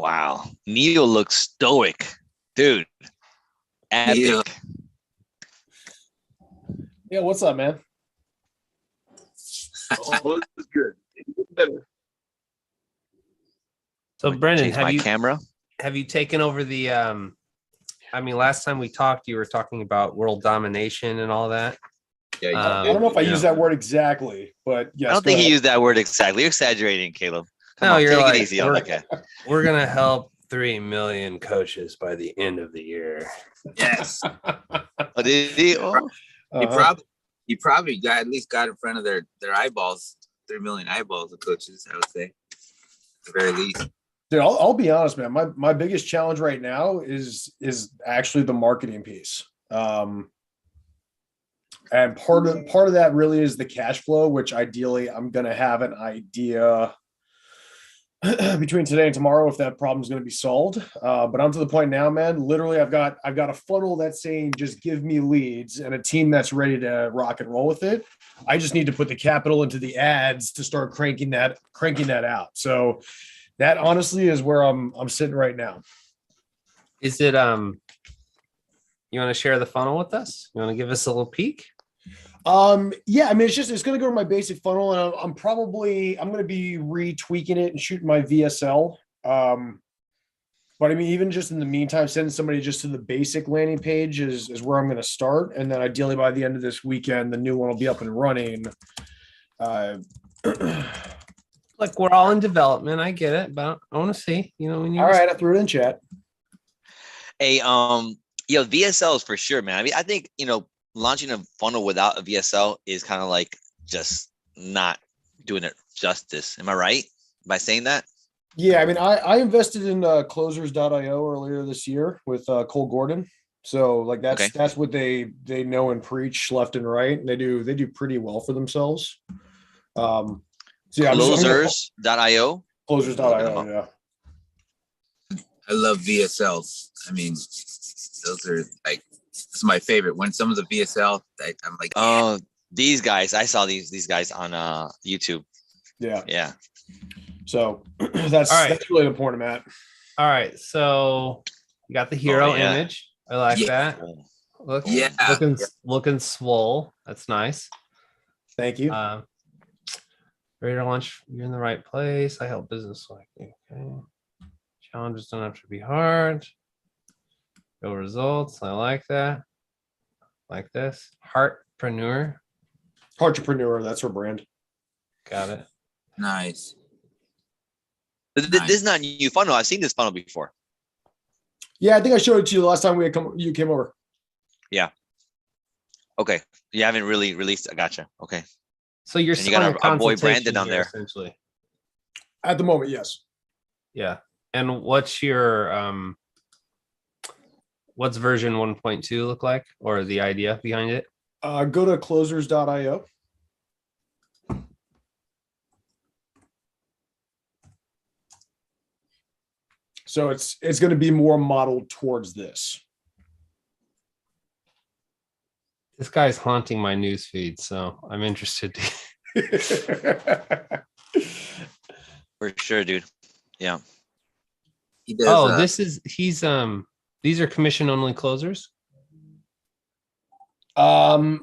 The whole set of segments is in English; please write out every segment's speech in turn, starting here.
Wow. Neil looks stoic. Dude. Epic. Yeah, what's up, man? Oh, it's good. Better. So Brendan, have you taken over the last time we talked, you were talking about world domination and all that. Yeah, I don't know if I use that word exactly, but yes. I don't think he used that word exactly. You're exaggerating, Caleb. Come on, you're take like, it easy on that guy. We're gonna help 3 million coaches by the end of the year. Yes. Oh, did he? Oh. He probably got at least got in front of their eyeballs, 3 million eyeballs of coaches, I would say, at the very least. Dude, I'll be honest, man. My biggest challenge right now is actually the marketing piece. And part of that really is the cash flow, which ideally I'm going to have an idea between today and tomorrow if that problem is going to be solved. But I'm to the point now, man. Literally, I've got a funnel that's saying just give me leads and a team that's ready to rock and roll with it. I just need to put the capital into the ads to start cranking that out. So that honestly is where I'm sitting right now. Is it you want to share the funnel with us? You want to give us a little peek? Yeah, I mean, it's going to go to my basic funnel, and I'm going to be retweaking it and shooting my VSL. But I mean, even just in the meantime, sending somebody just to the basic landing page is where I'm going to start. And then ideally by the end of this weekend, the new one will be up and running. Like we're all in development. I get it, but I want to see, when you. All right. I threw it in chat. Hey, VSLs for sure, man. I mean, I think, launching a funnel without a VSL is kind of like just not doing it justice. Am I right by saying that? Yeah. I mean, I invested in closers.io earlier this year with Cole Gordon. So like that's what they know and preach left and right. And they do pretty well for themselves. So yeah, Closers.io. Closers.io, yeah. I love VSLs. I mean, those are like, it's my favorite. When some of the VSL, I'm like, oh, these guys. I saw these guys on YouTube. Yeah. Yeah. So that's really important, Matt. All right. So you got the hero image. I like that. Looking swole. That's nice. Thank you. Ready to launch. You're in the right place. I help business like okay. Challenges don't have to be hard. Real results. I like that. Like this. Heartpreneur. That's her brand. Got it. Nice. This is not a new funnel. I've seen this funnel before. Yeah, I think I showed it to you the last time you came over. Yeah. Okay. You haven't really released. I gotcha. Okay. So you got our boy Brandon on there. Essentially. At the moment, yes. Yeah. And what's your what's version 1.2 look like, or the idea behind it? Go to closers.io. So it's going to be more modeled towards this. This guy's haunting my news feed, so I'm interested. For sure, dude. Yeah. He does, these are commission only closers. I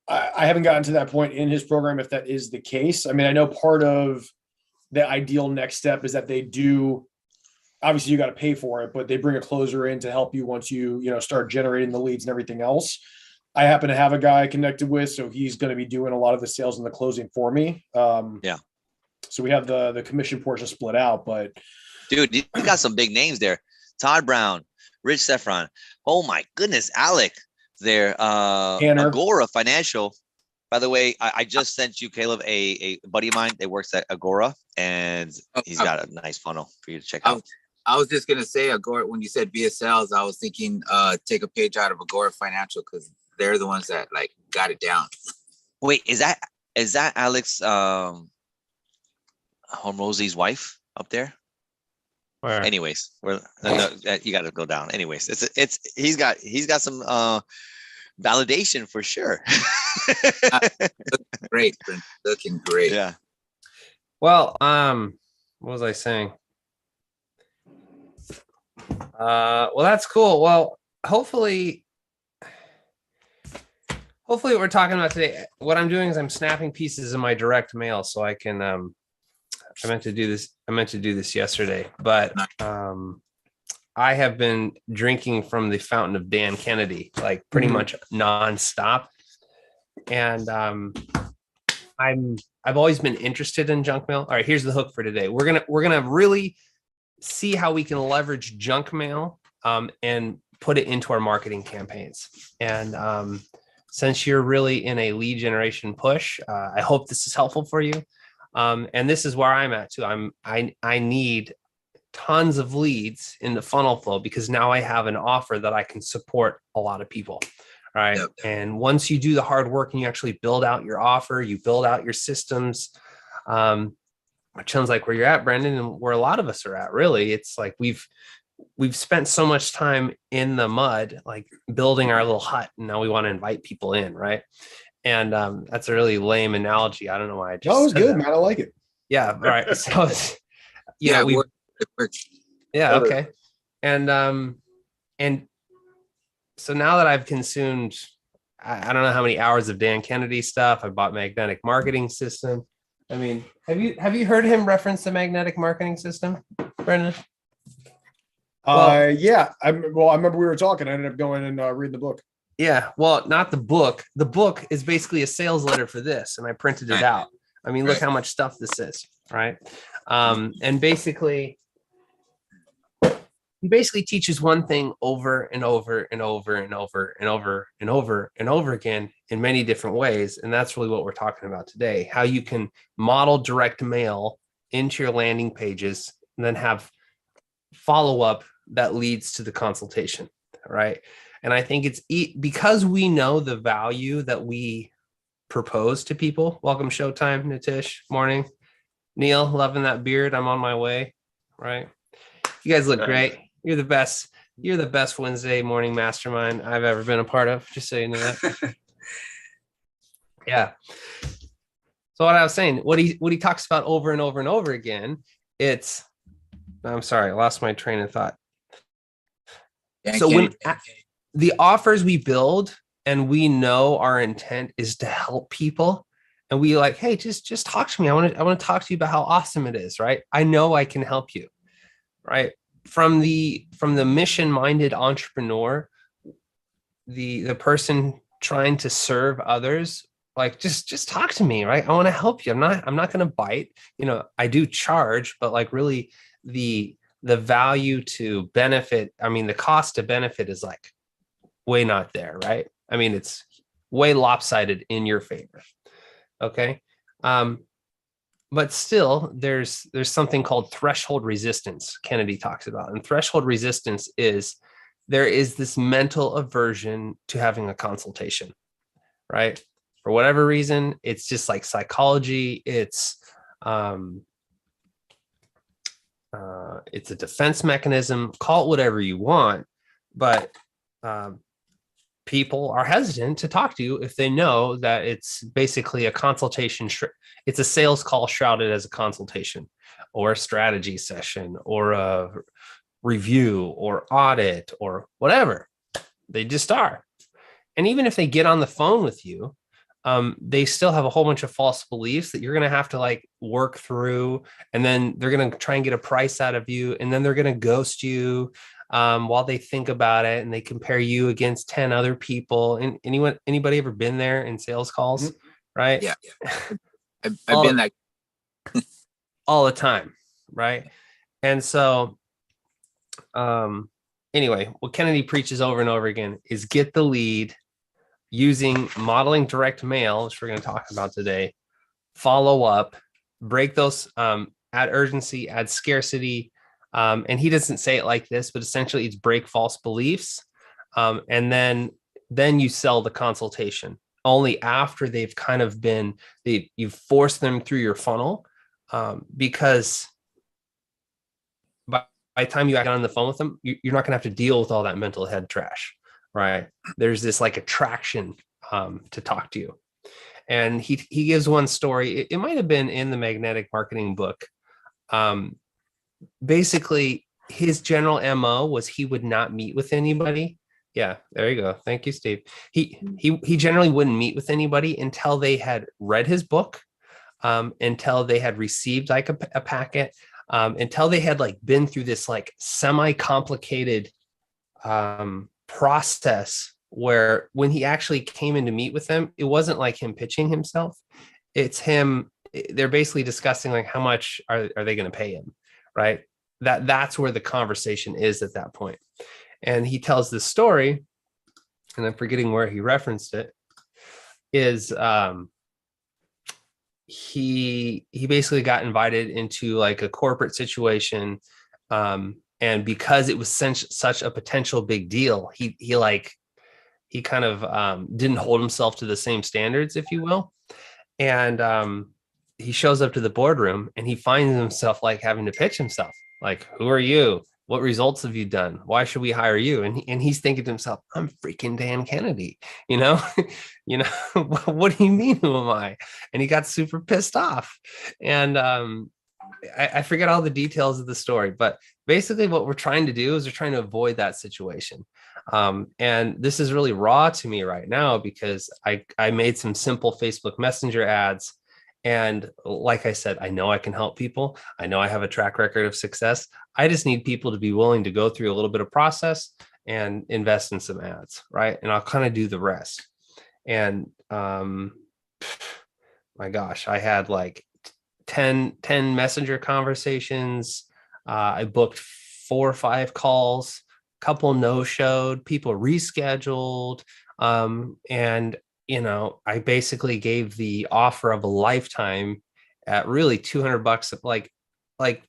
haven't gotten to that point in his program if that is the case. I mean, I know part of the ideal next step is that they do, obviously you got to pay for it, but they bring a closer in to help you once you start generating the leads and everything else. I happen to have a guy I connected with, so he's going to be doing a lot of the sales and the closing for me. Yeah. So we have the commission portion split out, but dude, you got some big names there. Todd Brown, Rich Seffron. Oh my goodness, Alec there. Agora Financial. By the way, I just sent you, Caleb, a buddy of mine that works at Agora, and he's got a nice funnel for you to check out. I was just gonna say Agora. When you said VSLs, I was thinking take a page out of Agora Financial because they're the ones that like got it down. Wait, is that Alex Hormozzi's wife up there? Where? Anyways, you got to go down. Anyways, he's got some validation for sure. Great, looking great. Yeah. Well, what was I saying? Well, that's cool. Well, hopefully what we're talking about today, what I'm doing is I'm snapping pieces in my direct mail so I can, I meant to do this yesterday, but I have been drinking from the fountain of Dan Kennedy, like pretty much nonstop. And I've always been interested in junk mail. All right, here's the hook for today. We're gonna really see how we can leverage junk mail and put it into our marketing campaigns. And since you're really in a lead generation push, I hope this is helpful for you. And this is where I'm at too. I need tons of leads in the FunnelFlow because now I have an offer that I can support a lot of people. Right. Yep. And once you do the hard work and you actually build out your offer, you build out your systems, it sounds like where you're at, Brendan, and where a lot of us are at, really. It's like we've spent so much time in the mud, like building our little hut, and now we want to invite people in, right? And that's a really lame analogy. I don't know why I just. No, it was good, man. I like it. Yeah. Right. So yeah, it works. Yeah. Okay. And so now that I've consumed, I don't know how many hours of Dan Kennedy stuff, I bought Magnetic Marketing System. I mean, have you heard him reference the Magnetic Marketing System, Brendan? Yeah. I remember we were talking. I ended up going and reading the book. Yeah. Well, not the book. The book is basically a sales letter for this, and I printed it out. I mean, look how much stuff this is, right? And basically, he basically teaches one thing over and over and over and over and over and over and over again in many different ways. And that's really what we're talking about today, how you can model direct mail into your landing pages and then have follow-up that leads to the consultation, right? And I think it's because we know the value that we propose to people. Welcome Showtime, Nitish, morning. Neil, loving that beard. I'm on my way, right? You guys look great. You're the best. You're the best Wednesday morning mastermind I've ever been a part of. Just so you know that. Yeah. So what I was saying, what he talks about over and over and over again, I'm sorry, I lost my train of thought. So when the offers we build and we know our intent is to help people, and we like, hey, just talk to me. I want to talk to you about how awesome it is, right? I know I can help you, right? From the mission-minded entrepreneur, the person trying to serve others, like just talk to me, right? I want to help you. I'm not going to bite. I do charge, but like really the value to benefit, I mean, the cost to benefit is like way not there, right? I mean, it's way lopsided in your favor. Okay. But still, there's something called threshold resistance Kennedy talks about. And threshold resistance is there is this mental aversion to having a consultation, right? For whatever reason, it's just like psychology. It's a defense mechanism. Call it whatever you want, but people are hesitant to talk to you if they know that it's basically a consultation. It's a sales call shrouded as a consultation or a strategy session or a review or audit or whatever. They just are. And even if they get on the phone with you, they still have a whole bunch of false beliefs that you're going to have to like work through. And then they're going to try and get a price out of you. And then they're going to ghost you while they think about it, and they compare you against 10 other people. And anybody ever been there in sales calls? Right? Yeah. I've been that all the time. Right. And so, anyway, what Kennedy preaches over and over again is get the lead using modeling direct mail, which we're going to talk about today, follow up, break those, add urgency, add scarcity. And he doesn't say it like this, but essentially it's break false beliefs. And then you sell the consultation only after they've kind of you've forced them through your funnel. Because by the time you get on the phone with them, you're not going to have to deal with all that mental head trash, right? There's this like attraction to talk to you. And he gives one story. It might have been in the Magnetic Marketing book. Basically, his general MO was he would not meet with anybody. Yeah, there you go. Thank you, Steve. He generally wouldn't meet with anybody until they had read his book, until they had received like a packet, until they had like been through this like semi-complicated process where when he actually came in to meet with them, it wasn't like him pitching himself. It's him. They're basically discussing like how much are they going to pay him, right? That's where the conversation is at that point. And he tells this story, and I'm forgetting where he referenced it, is he basically got invited into like a corporate situation, and because it was such a potential big deal, he kind of didn't hold himself to the same standards, if you will. And he shows up to the boardroom and he finds himself like having to pitch himself, like, who are you? What results have you done? Why should we hire you? And he's thinking to himself, I'm freaking Dan Kennedy, you know, what do you mean, who am I? And he got super pissed off. And I forget all the details of the story, but basically what we're trying to do is we're trying to avoid that situation. And this is really raw to me right now because I made some simple Facebook Messenger ads. And like I said, I know I can help people. I know I have a track record of success. I just need people to be willing to go through a little bit of process and invest in some ads, right? And I'll kind of do the rest. And my gosh, I had like 10 messenger conversations. I booked 4 or 5 calls, a couple no-showed, people rescheduled. And I basically gave the offer of a lifetime at really $200, like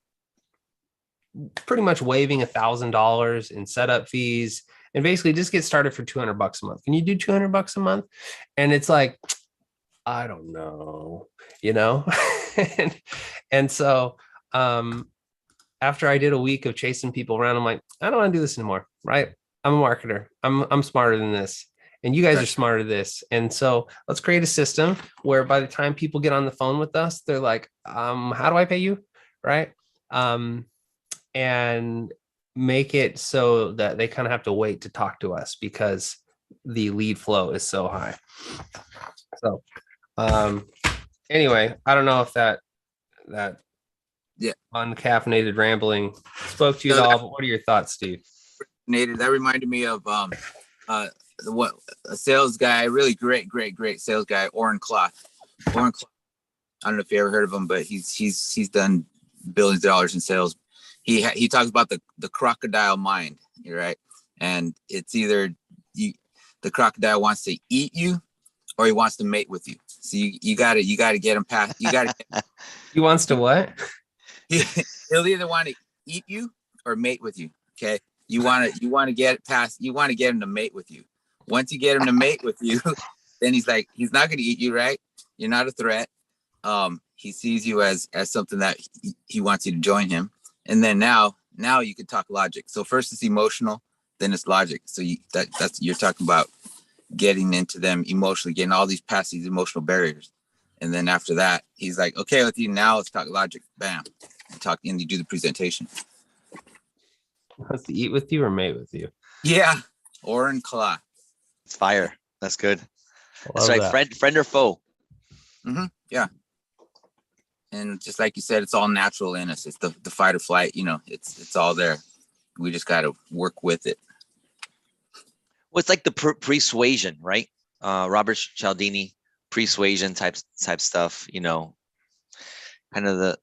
pretty much waiving $1,000 in setup fees, and basically just get started for $200 a month. Can you do $200 a month? And it's like, I don't know, and so after I did a week of chasing people around, I'm like, I don't want to do this anymore, right? I'm a marketer. I'm smarter than this. And you guys are smarter than this. And so let's create a system where by the time people get on the phone with us, they're like, how do I pay you? Right. And make it so that they kind of have to wait to talk to us because the lead flow is so high. So anyway, I don't know if that uncaffeinated rambling spoke to you at all, but what are your thoughts, Steve? That reminded me of a sales guy, really great sales guy, Oren Cloth. I don't know if you ever heard of him, but he's done billions of dollars in sales. He talks about the crocodile mind, right? And it's either the crocodile wants to eat you or he wants to mate with you. So you gotta get him past. He wants to what? He'll either want to eat you or mate with you. Okay, you want to get past. You want to get him to mate with you. Once you get him to mate with you, then he's not going to eat you, right? You're not a threat. He sees you as something that he wants you to join him. And then now you can talk logic. So first it's emotional, then it's logic. So that's you're talking about getting into them emotionally, getting all these past these emotional barriers. And then after that, he's like, okay with you, now let's talk logic. Bam. And you do the presentation. Wants to eat with you or mate with you? Yeah. Oren Claw. It's fire. That's good. That's Love right. that. Friend or foe. Mm-hmm. Yeah. And just like you said, it's all natural in us. It's the fight or flight, it's all there. We just got to work with it. Well, it's like the persuasion, right? Robert Cialdini, persuasion type stuff, kind of the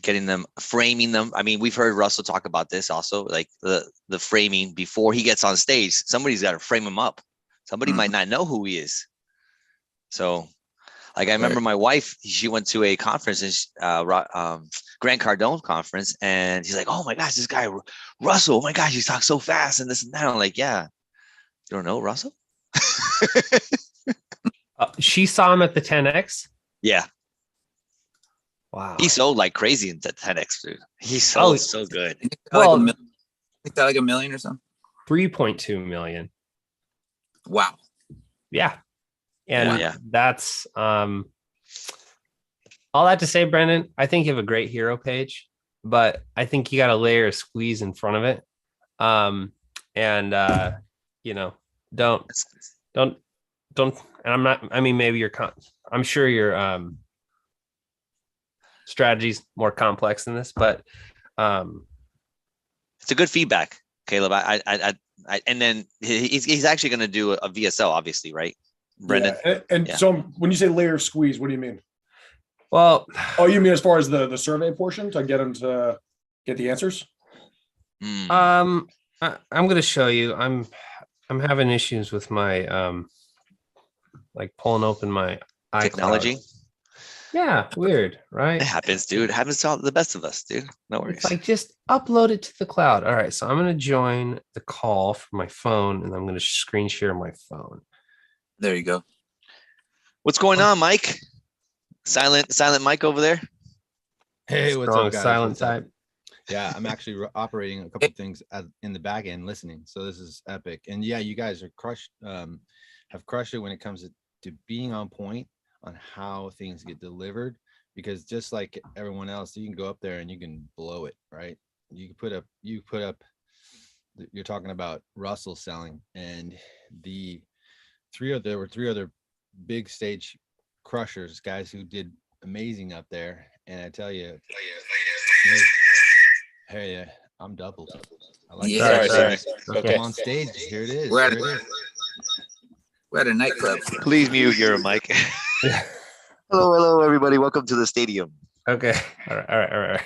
getting them, framing them. I mean, we've heard Russell talk about this also, like the framing before he gets on stage. Somebody's got to frame him up. Somebody might not know who he is. So, like, I remember my wife, she went to a conference, Grant Cardone conference, and he's like, oh my gosh, this guy, Russell, oh my gosh, he talks so fast and this and that. I'm like, yeah, you don't know Russell? She saw him at the 10X? Yeah. Wow. He sold like crazy in the 10X, dude. He sold so good. Well, like $1 million or something? 3.2 million. Wow. Yeah. And that's all that to say, Brendan, I think you have a great hero page, but I think you got a layer of squeeze in front of it. You know, don't, and I'm not, I mean, maybe I'm sure your strategy's more complex than this, but it's a good feedback, Caleb. And then he's actually going to do a VSL, obviously, right, Brendan? Yeah. So when you say layer of squeeze, what do you mean? Well, you mean as far as the survey portion to get them to get the answers? I'm going to show you. I'm having issues with my like pulling open my iCloud. Technology. Yeah, weird, right? It happens, dude. It happens to all the best of us, dude. No worries. It's like just upload it to the cloud. All right, so I'm going to join the call from my phone, and I'm going to screen share my phone. There you go. What's going on, Mike? Silent Mike over there. Hey, what's up, guys? Silent type. Yeah, I'm actually operating a couple of things in the back end, listening. So this is epic. And yeah, you guys are have crushed it when it comes to being on point on how things get delivered, because just like everyone else, you can go up there and you can blow it, right? You put up you're talking about Russell selling, and there were three other big stage crushers, guys who did amazing up there. And I tell you, hey, I'm doubled. I like sorry. Okay. I'm on stage. Here it is. We're at a nightclub. Please mute your mic. Hello, everybody. Welcome to the stadium. Okay. All right.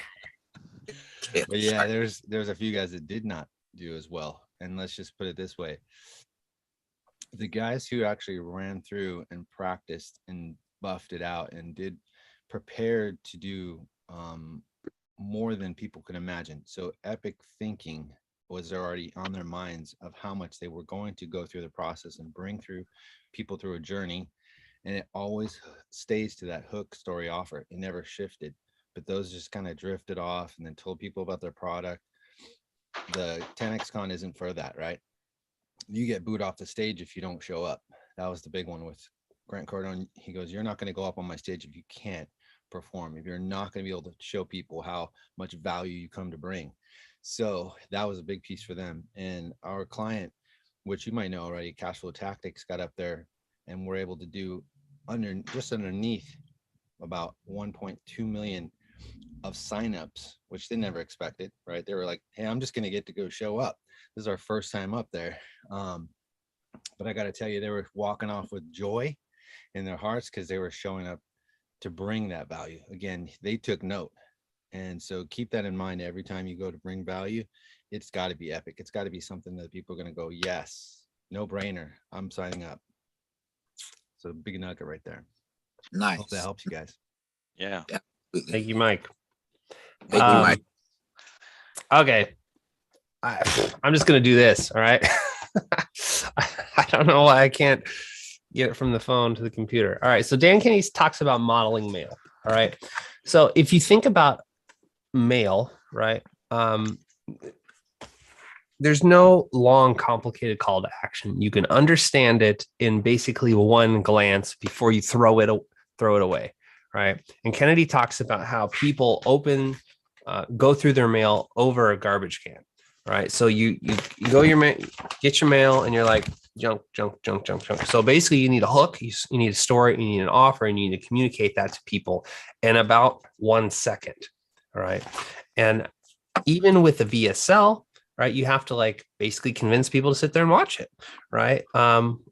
But yeah, there's a few guys that did not do as well. And let's just put it this way. The guys who actually ran through and practiced and buffed it out and did prepared to do more than people could imagine. So epic thinking was already on their minds of how much they were going to go through the process and bring through people through a journey. And it always stays to that hook story offer. It never shifted, but those just kind of drifted off and then told people about their product. The 10X Con isn't for that, right? You get booed off the stage if you don't show up. That was the big one with Grant Cardone. He goes, you're not going to go up on my stage if you can't perform, if you're not going to be able to show people how much value you come to bring. So that was a big piece for them. And our client, which you might know already, Cashflow Tactics, got up there and were able to do underneath about 1.2 million of signups, which they never expected, right? They were like, hey, I'm just going to get to go show up. This is our first time up there. But I got to tell you, they were walking off with joy in their hearts because they were showing up to bring that value. Again, they took note. And so keep that in mind every time you go to bring value. It's got to be epic. It's got to be something that people are going to go, yes, no brainer, I'm signing up. So big nugget right there. Nice. Hope that helps you guys. Yeah. Thank you, Mike. Thank you, Mike. Okay. I'm just going to do this. All right. I don't know why I can't get it from the phone to the computer. All right. So Dan Kennedy talks about modeling mail. All right. So if you think about mail, right? There's no long, complicated call to action. You can understand it in basically one glance before you throw it away, right? And Kennedy talks about how people go through their mail over a garbage can, right? So you go get your mail, and you're like junk. So basically, you need a hook, you need a story, you need an offer, and you need to communicate that to people in about 1 second, all right? And even with the VSL, right, you have to basically convince people to sit there and watch it, right?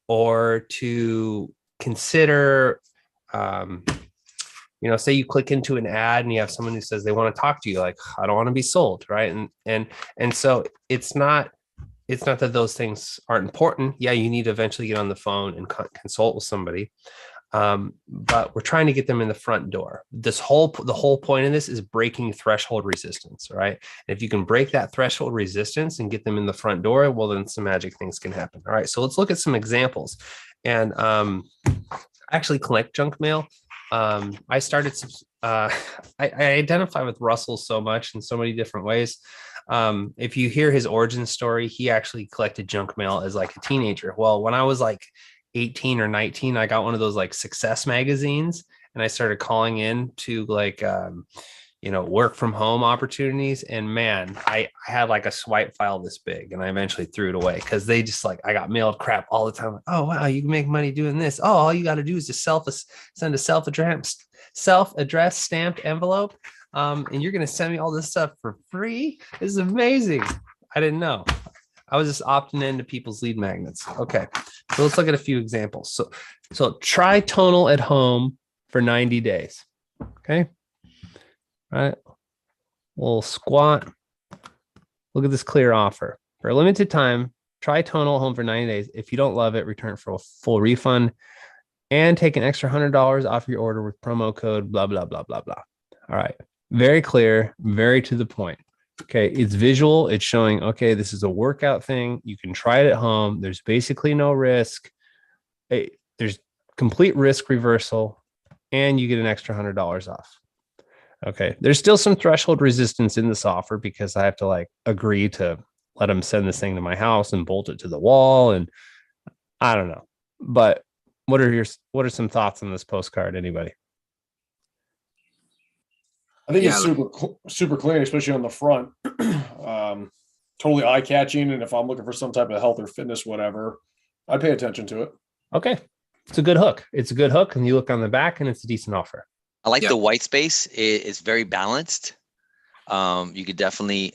Or to consider, say you click into an ad and you have someone who says they want to talk to you, like, I don't want to be sold, right? And so it's not that those things aren't important. Yeah, you need to eventually get on the phone and consult with somebody. But we're trying to get them in the front door. The whole point of this is breaking threshold resistance, right? And if you can break that threshold resistance and get them in the front door, well, then some magic things can happen. All right, so let's look at some examples. And actually collect junk mail. I started, I identify with Russell so much in so many different ways. If you hear his origin story, he actually collected junk mail as like a teenager. Well, when I was like 18 or 19, I got one of those like success magazines, and I started calling in to work from home opportunities. And man, I had like a swipe file this big, and I eventually threw it away because they just like, I got mailed crap all the time. Like, oh, wow, you can make money doing this. Oh, all you got to do is just send a self-addressed stamped envelope. And you're going to send me all this stuff for free. This is amazing. I didn't know. I was just opting into people's lead magnets. Okay. So let's look at a few examples. So try tonal at home for 90 days. Okay. All right. We'll squat. Look at this clear offer. For a limited time, try tonal at home for 90 days. If you don't love it, return for a full refund and take an extra $100 off your order with promo code blah, blah, blah, blah, blah. All right. Very clear, very to the point. Okay. It's visual. It's showing, okay, this is a workout thing. You can try it at home. There's basically no risk. There's complete risk reversal, and you get an extra $100 off. Okay. There's still some threshold resistance in this offer because I have to like agree to let them send this thing to my house and bolt it to the wall. And I don't know, but what are some thoughts on this postcard? Anybody? I think it's super clean, especially on the front. Totally eye catching. And if I'm looking for some type of health or fitness, whatever, I'd pay attention to it. Okay. It's a good hook. And you look on the back and it's a decent offer. I like the white space. It's very balanced. You could definitely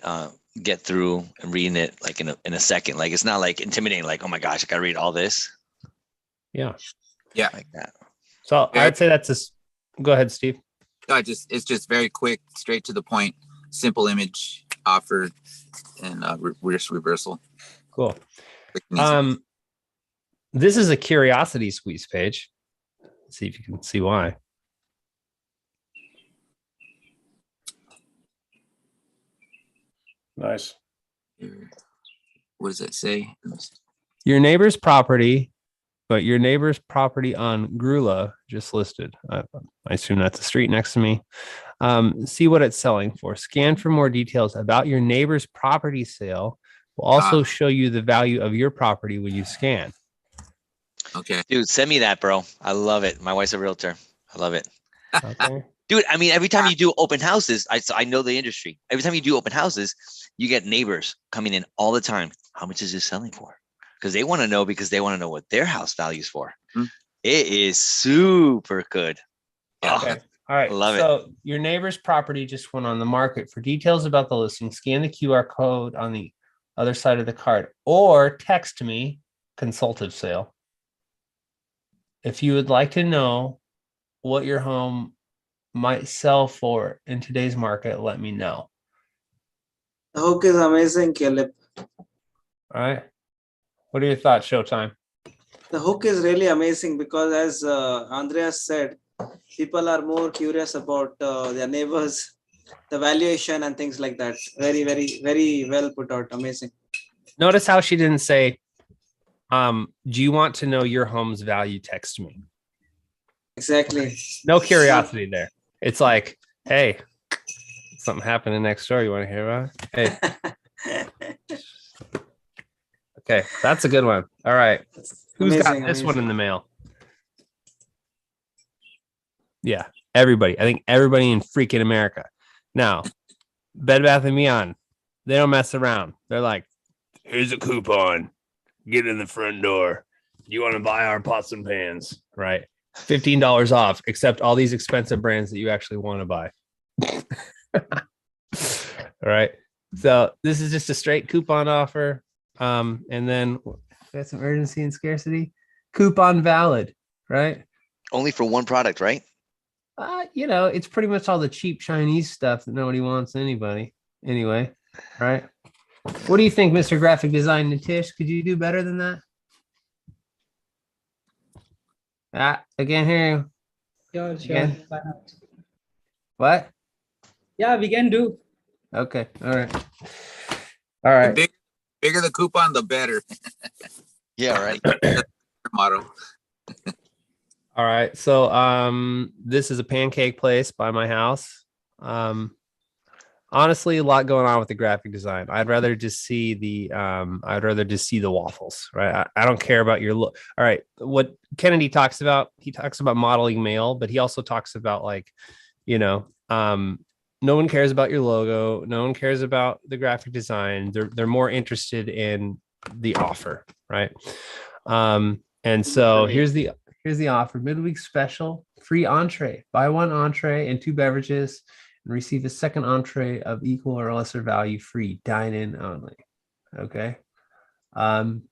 get through and reading it like in a second. Like, it's not like intimidating. Like, oh my gosh, I got to read all this. Yeah. Like that. So I'd say go ahead, Steve. It's just very quick, straight to the point, simple image offer, and risk reversal. Cool. This is a curiosity squeeze page. Let's see if you can see why. Nice. What does that say? Your neighbor's property, but your neighbor's property on Grula just listed. I assume that's a street next to me. See what it's selling for. Scan for more details about your neighbor's property sale. Will also show you the value of your property when you scan. Okay. Dude, send me that, bro. I love it. My wife's a realtor. I love it. Okay. Dude, I mean, every time you do open houses, I know the industry. Every time you do open houses, you get neighbors coming in all the time. How much is this selling for? Because they want to know what their house values for. Mm-hmm. It is super good. Okay. All right. Love it. So your neighbor's property just went on the market. For details about the listing, scan the QR code on the other side of the card or text me consultative sale. If you would like to know what your home might sell for in today's market, let me know. The hook is amazing, Caleb. All right. What are your thoughts, Showtime? The hook is really amazing because, as Andreas said, people are more curious about their neighbors, the valuation and things like that. Very, very, very well put out. Amazing. Notice how she didn't say, do you want to know your home's value? Text me. Exactly. No curiosity there. It's like, hey, something happening next door. You want to hear about it? Hey. Okay, that's a good one. All right. Who's got this one in the mail? Yeah, everybody. I think everybody in freaking America. Now, Bed Bath & Beyond, they don't mess around. They're like, here's a coupon. Get in the front door. You want to buy our pots and pans, right? $15 off, except all these expensive brands that you actually want to buy. All right. So this is just a straight coupon offer. And then that's some urgency and scarcity. Coupon valid, right? Only for one product, right? It's pretty much all the cheap Chinese stuff that nobody wants anyway, right? What do you think, Mr. Graphic Design Nitish? Could you do better than that? I can't hear you. Sure. What? Yeah, we can do. Okay. All right. The bigger the coupon, the better. Yeah, right. Motto. All right. So this is a pancake place by my house. Honestly, a lot going on with the graphic design. I'd rather just see the waffles, right? I don't care about your look. All right. What Kennedy talks about, he talks about modeling mail, but he also talks about no one cares about your logo. No one cares about the graphic design. They're more interested in the offer, right? And so here's the offer: midweek special, free entree. Buy one entree and 2 beverages, and receive a second entree of equal or lesser value, free. Dine in only. Okay.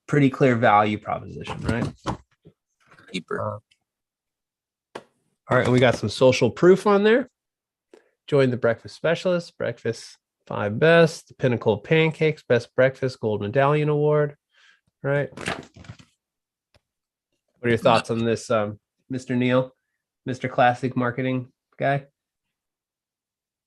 Pretty clear value proposition, right? Deeper. All right, and we got some social proof on there. Join the breakfast specialist, breakfast 5 best, the pinnacle of pancakes, best breakfast, gold medallion award. Right. What are your thoughts on this, Mr. Neal, Mr. Classic Marketing guy?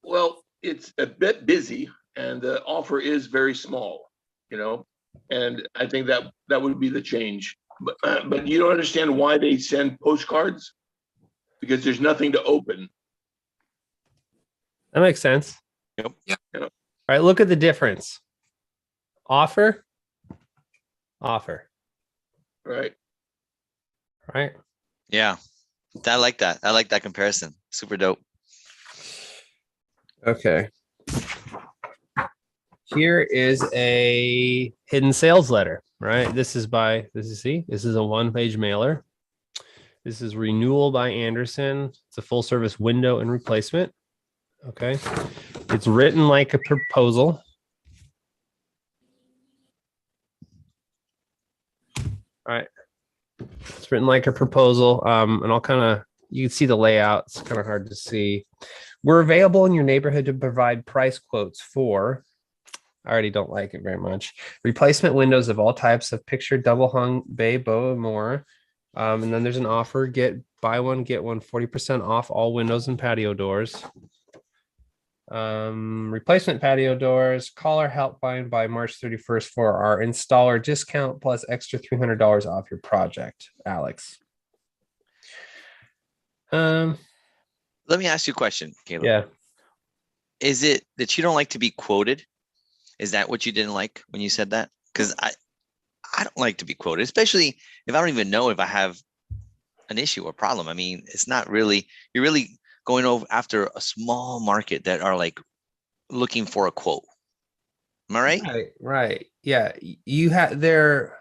Well, it's a bit busy, and the offer is very small, and I think that would be the change. But you don't understand why they send postcards, because there's nothing to open. That makes sense. Yep. Yeah. All right, look at the difference. Offer. Right. Right. Yeah. I like that. I like that comparison. Super dope. Okay. Here is a hidden sales letter, right? This is a 1-page mailer. This is renewal by Anderson. It's a full service window and replacement. Okay. It's written like a proposal. All right. It's written like a proposal. And I'll you can see the layout. It's kind of hard to see. We're available in your neighborhood to provide price quotes for, I already don't like it very much, replacement windows of all types of picture, double hung, bay, bow, and more. And then there's an offer, buy one, get one, 40% off all windows and patio doors. Replacement patio doors, call our helpline by March 31st for our installer discount plus extra $300 off your project, Alex. Let me ask you a question, Caleb. Yeah. Is it that you don't like to be quoted? Is that what you didn't like when you said that? Because I don't like to be quoted, especially if I don't even know if I have an issue or problem. I mean, it's not really, you're really going over after a small market that are like looking for a quote. Am I right? Right. Yeah. You have there.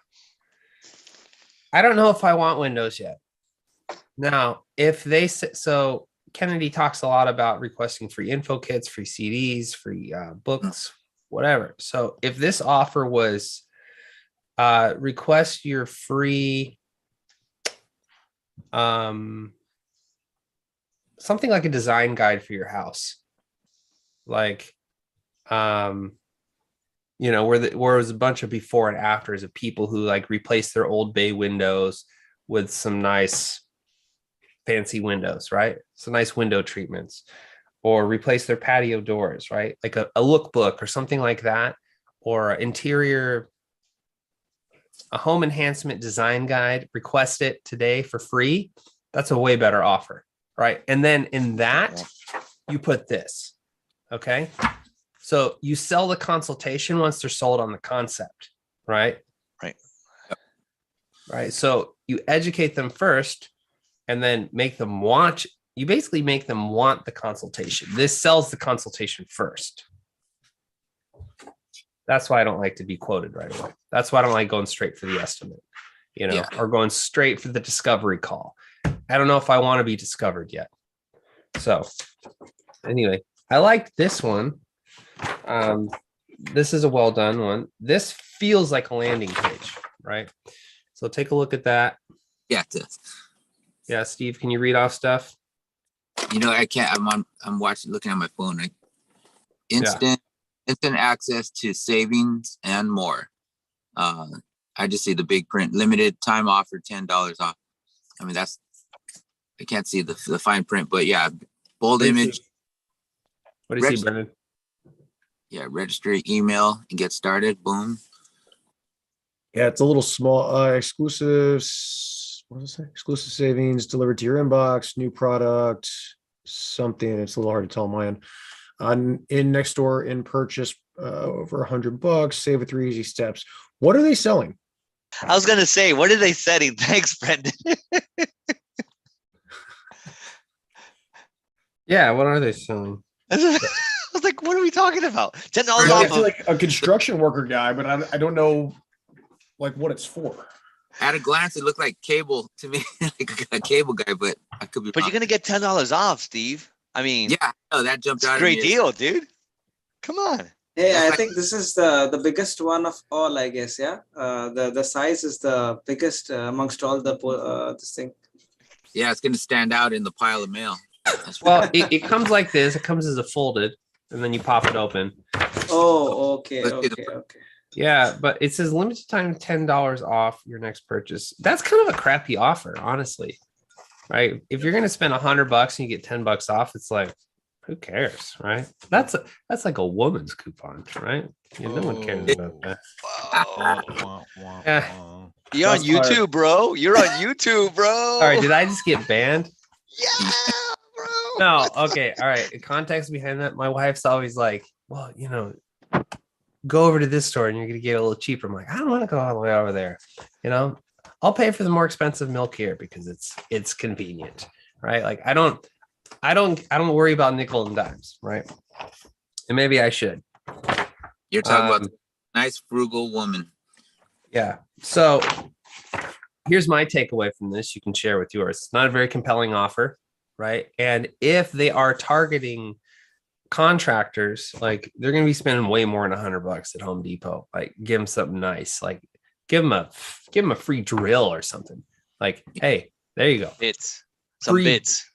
I don't know if I want Windows yet. Now, if they so Kennedy talks a lot about requesting free info kits, free CDs, free books, whatever. So if this offer was request your free something like a design guide for your house, like where it was a bunch of before and afters of people who like replaced their old bay windows with some nice fancy windows, right? Some nice window treatments, or replace their patio doors, right? Like a lookbook or something like that, or interior, a home enhancement design guide, request it today for free. That's a way better offer, right? And then in that, you put this, okay? So you sell the consultation once they're sold on the concept, right? Right. So you educate them first and then make them want, you basically make them want the consultation. This sells the consultation first. That's why I don't like to be quoted right away. That's why I don't like going straight for the estimate, or going straight for the discovery call. I don't know if I want to be discovered yet. So anyway, I like this one. This is a well done one. This feels like a landing page, right? So take a look at that. Yeah, it does. Yeah, Steve, can you read off stuff? I can't. I'm looking at my phone. Instant access to savings and more. I just see the big print, limited time offer, $10 off. I mean, I can't see the fine print, but yeah, bold image. What do you see, Brendan? Yeah, register email and get started. Boom. Yeah, it's a little small. Exclusive. What does it say? Exclusive savings delivered to your inbox. New product. Something. It's a little hard to tell on my end. In next door, in purchase, over $100. Save with 3 easy steps. What are they selling? I was gonna say, what are they setting? Thanks, Brendan. Yeah, what are they selling? I was like, what are we talking about? $10 I off feel of like a construction worker guy, but I don't know like what it's for. At a glance, it looked like cable to me, like a cable guy, but I could be but wrong. you're gonna get $10 off, Steve. I mean, Yeah, no, that jumped it's out a great at me. deal, dude. Come on. Hey, I think this is the biggest one of all, I guess. Yeah, the size is the biggest amongst all the this thing. Yeah, it's gonna stand out in the pile of mail. Well, it comes like this. It comes as a folded, and then you pop it open. Oh, okay. Yeah, but it says limited time $10 off your next purchase. That's kind of a crappy offer, honestly. Right? If you're gonna spend $100 and you get $10 off, it's like, who cares, right? That's like a woman's coupon, right? Yeah, no one cares about that. Yeah. You're on YouTube, bro. You're on YouTube, bro. All right, did I just get banned? Yeah, bro. No, okay, all right. The context behind that, my wife's always like, well, go over to this store and you're gonna get a little cheaper. I'm like, I don't want to go all the way over there. I'll pay for the more expensive milk here because it's convenient, right? Like I don't worry about nickel and dimes, right? And maybe I should. You're talking about a nice frugal woman. Yeah. So here's my takeaway from this. You can share with yours. It's not a very compelling offer, right? And if they are targeting contractors, like they're going to be spending way more than $100 at Home Depot. Like give them something nice. Like give them a free drill or something. Like, hey, there you go. Bits. Some bits.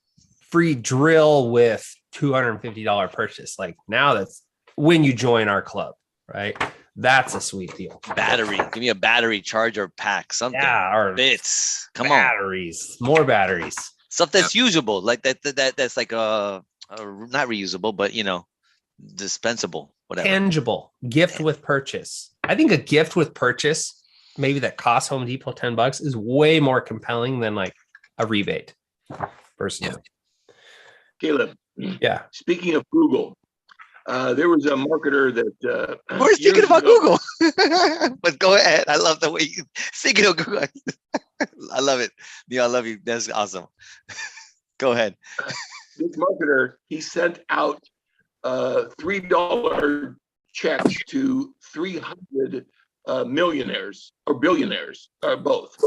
Free drill with $250 purchase. Like now that's when you join our club, right? That's a sweet deal. Battery. Give me a battery charger pack. Something. Yeah, or bits. Come batteries. More batteries. Stuff that's usable. Like that's like not reusable, but dispensable. Whatever. Tangible. Gift with purchase. I think a gift with purchase, maybe that costs Home Depot $10, is way more compelling than like a rebate. Personally. Yeah. Caleb. Yeah. Speaking of Google, there was a marketer that we're thinking about Google. But go ahead. I love the way you speaking of Google. I love it. Neil, I love you. That's awesome. Go ahead. This marketer, he sent out $3 checks to 300 millionaires or billionaires, or both.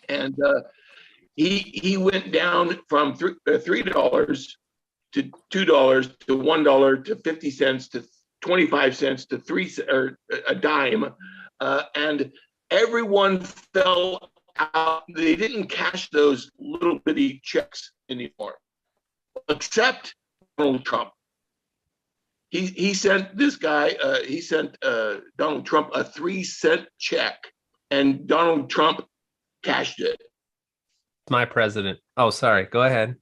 And he went down from $3 to $2 to $1 to 50 cents to 25 cents to 3 or a dime, and everyone fell out. They didn't cash those little bitty checks anymore, except Donald Trump. He sent this guy. He sent Donald Trump a 3-cent check, and Donald Trump cashed it. My president. Oh, sorry. Go ahead.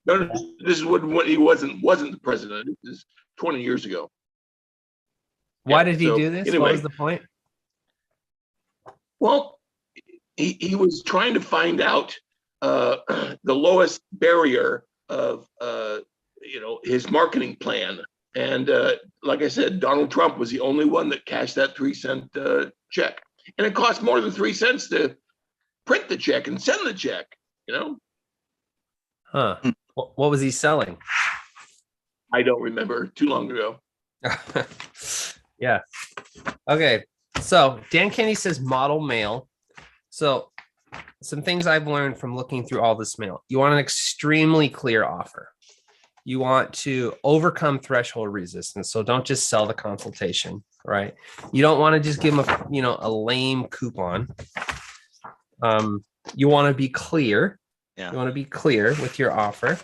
No, this is when he wasn't the president. This is 20 years ago. Why did he do this? Anyway, what was the point? Well, he was trying to find out the lowest barrier of his marketing plan. And like I said, Donald Trump was the only one that cashed that 3-cent check. And it cost more than 3 cents to print the check and send the check, Huh. What was he selling? I don't remember. Too long ago. Yeah. Okay. So Dan Kenny says model mail. So some things I've learned from looking through all this mail. You want an extremely clear offer. You want to overcome threshold resistance. So don't just sell the consultation, right? You don't want to just give them a lame coupon. You want to be clear. Yeah. You want to be clear with your offer.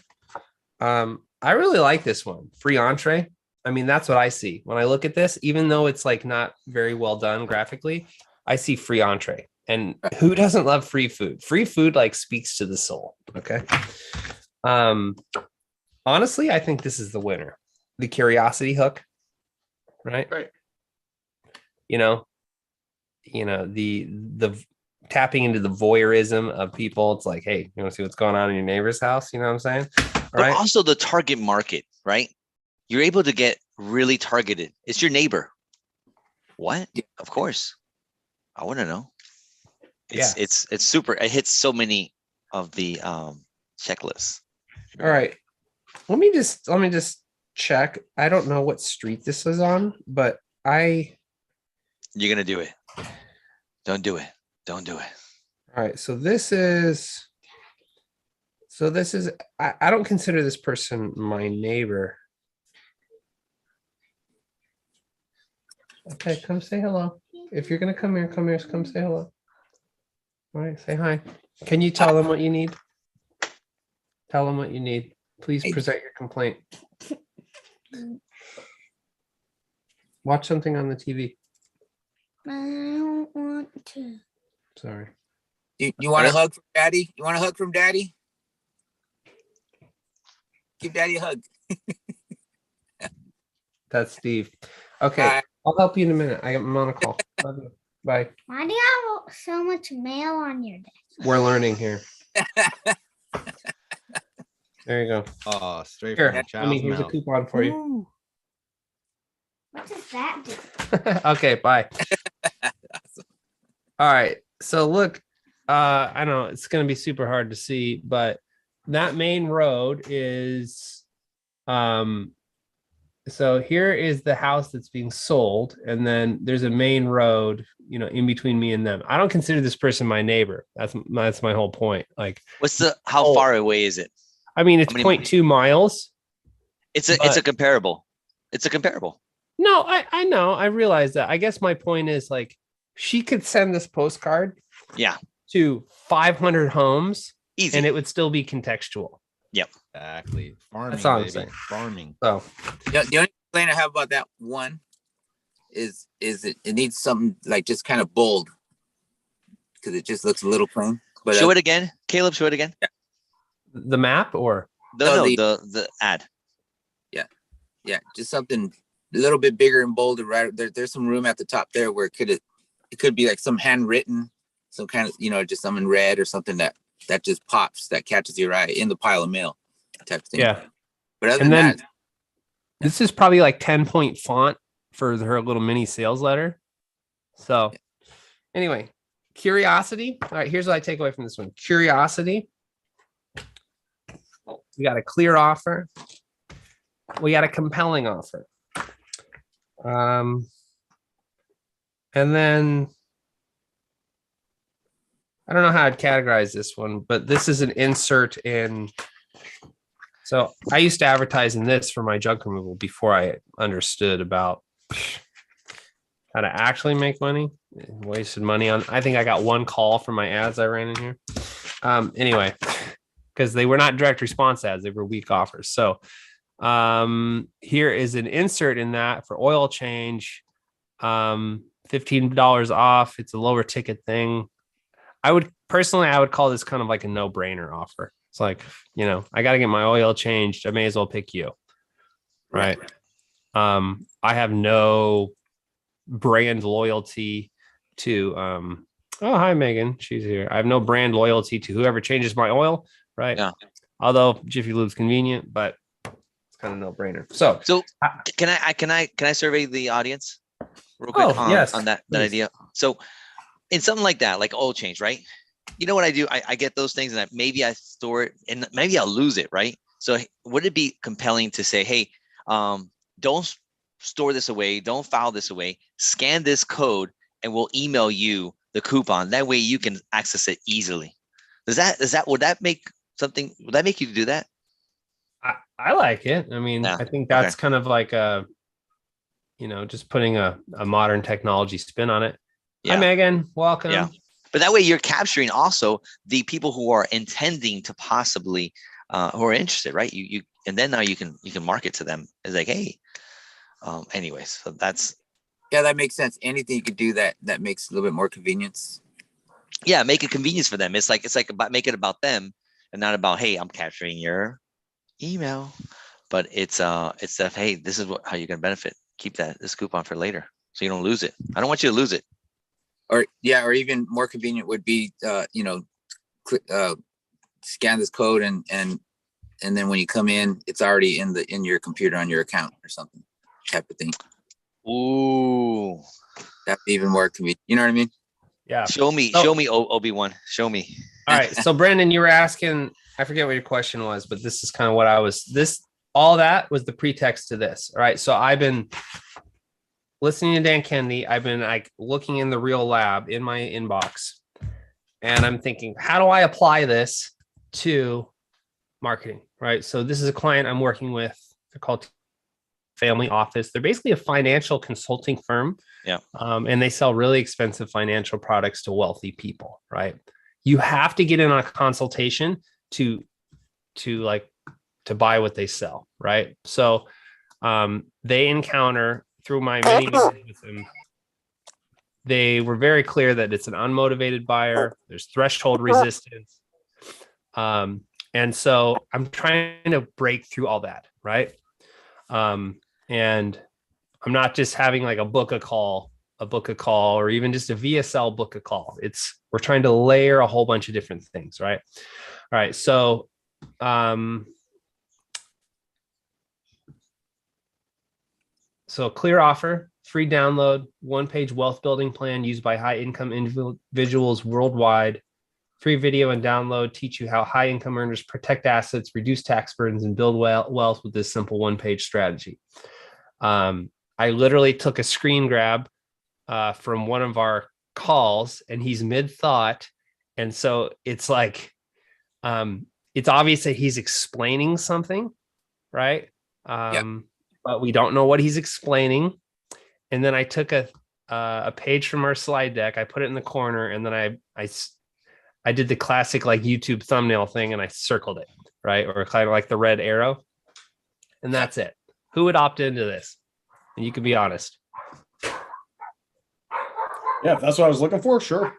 I really like this one. Free entree. I mean, that's what I see when I look at this, even though it's like not very well done graphically, I see free entree. And who doesn't love free food? Free food like speaks to the soul. Okay. Honestly, I think this is the winner. The curiosity hook, right? Right. The tapping into the voyeurism of people. It's like, hey, you want to see what's going on in your neighbor's house? You know what I'm saying? But also the target market, right? You're able to get really targeted. It's your neighbor. What? Of course. I want to know. It's super. It hits so many of the checklists. All right. Let me just check. I don't know what street this is on, but you're gonna do it. Don't do it. Don't do it. All right. So this is I don't consider this person my neighbor. Okay, come say hello. If you're gonna come here, come say hello. All right, say hi. Can you tell them what you need? Tell them what you need. Please present your complaint. Watch something on the TV. I don't want to. Sorry. You want a hug from Daddy? You want a hug from Daddy? Give Daddy a hug. That's Steve. Okay, I'll help you in a minute. I'm on a call. Love you. Bye. Why do you have so much mail on your desk? We're learning here. There you go. Oh, straight Here, from the child's here's a mouth. coupon for you. What does that do? Okay, bye. All right. So look, I know it's going to be super hard to see, but that main road is, so here is the house that's being sold, and then there's a main road, in between me and them. I don't consider this person my neighbor. That's my whole point. Like, how far away is it? I mean, it's 0.2 miles. It's a comparable. It's a comparable. No, I know. I realize that. I guess my point is, like, she could send this postcard to 500 homes. Easy. And it would still be contextual. Yep. Exactly. Farming. That's all I'm saying. Farming. So the only complaint I have about that one is it needs something like just kind of bold, because it just looks a little plain. But show it again, Caleb. Show it again. Yeah. The map or the ad. Yeah, just something a little bit bigger and bolder. Right there's some room at the top there where it could be like some handwritten, some kind of just some in red or something that just pops, that catches your eye in the pile of mail type of thing. Yeah. But other than that, this is probably like 10-point font for her little mini sales letter. So anyway, curiosity. All right, here's what I take away from this one. Curiosity. We got a clear offer. We got a compelling offer. And then I don't know how I'd categorize this one, but this is an insert in. So I used to advertise in this for my junk removal before I understood about how to actually make money. Wasted money on. I think I got one call from my ads I ran in here. Anyway, because they were not direct response ads, they were weak offers. So here is an insert in that for oil change. $15 off. It's a lower ticket thing. I would call this kind of like a no-brainer offer. It's like, I got to get my oil changed. I may as well pick you. Right. I have no brand loyalty to, oh, hi, Megan. She's here. I have no brand loyalty to whoever changes my oil. Right. Yeah. Although Jiffy Lube's convenient, but it's kind of no-brainer. So can I survey the audience real quick on that idea? So in something like that, like oil change, right? You know what I do? I get those things and maybe I store it and maybe I'll lose it, right? So would it be compelling to say, hey, don't store this away, don't file this away, scan this code and we'll email you the coupon. That way you can access it easily. Would that make you do that? I like it. I mean, I think that's kind of like just putting a modern technology spin on it. Hi, Megan. Welcome. Yeah. But that way you're capturing also the people who are intending to possibly who are interested, right? You and then now you can market to them as like, hey, anyways, so that's that makes sense. Anything you could do that makes a little bit more convenience. Yeah, make it convenience for them. It's like about make it about them and not about, hey, I'm capturing your email. But it's that, hey, this is how you're gonna benefit. Keep this coupon for later so you don't lose it. I don't want you to lose it. Or even more convenient would be scan this code and then when you come in, it's already in your computer on your account or something type of thing. Ooh, that'd be even more convenient. You know what I mean? Yeah. Show me Obi-Wan. Show me. All right. So Brandon, you were asking, I forget what your question was, but this is kind of what I was. all that was the pretext to this. All right. So I've been listening to Dan Kennedy. I've been like looking in the real lab in my inbox, and I'm thinking, how do I apply this to marketing? Right. So this is a client I'm working with. They're called Family Office. They're basically a financial consulting firm. Yeah. And they sell really expensive financial products to wealthy people. Right. You have to get in on a consultation to buy what they sell. Right. So they encounter through my many meetings with them, they were very clear that it's an unmotivated buyer. There's threshold resistance. And so I'm trying to break through all that. Right. And I'm not just having like a book a call, or even just a VSL book a call. We're trying to layer a whole bunch of different things. Right. All right. So, so clear offer, free download, 1-page wealth building plan used by high income individuals worldwide. Free video and download teach you how high income earners protect assets, reduce tax burdens, and build wealth with this simple 1-page strategy. I literally took a screen grab from one of our calls, and he's mid thought. And so it's like, it's obvious that he's explaining something, right? But we don't know what he's explaining. And then I took a page from our slide deck, I put it in the corner, and then I did the classic like YouTube thumbnail thing, and I circled it, right? Or kind of like the red arrow. And that's it. Who would opt into this? And you can be honest. Yeah, if that's what I was looking for, sure.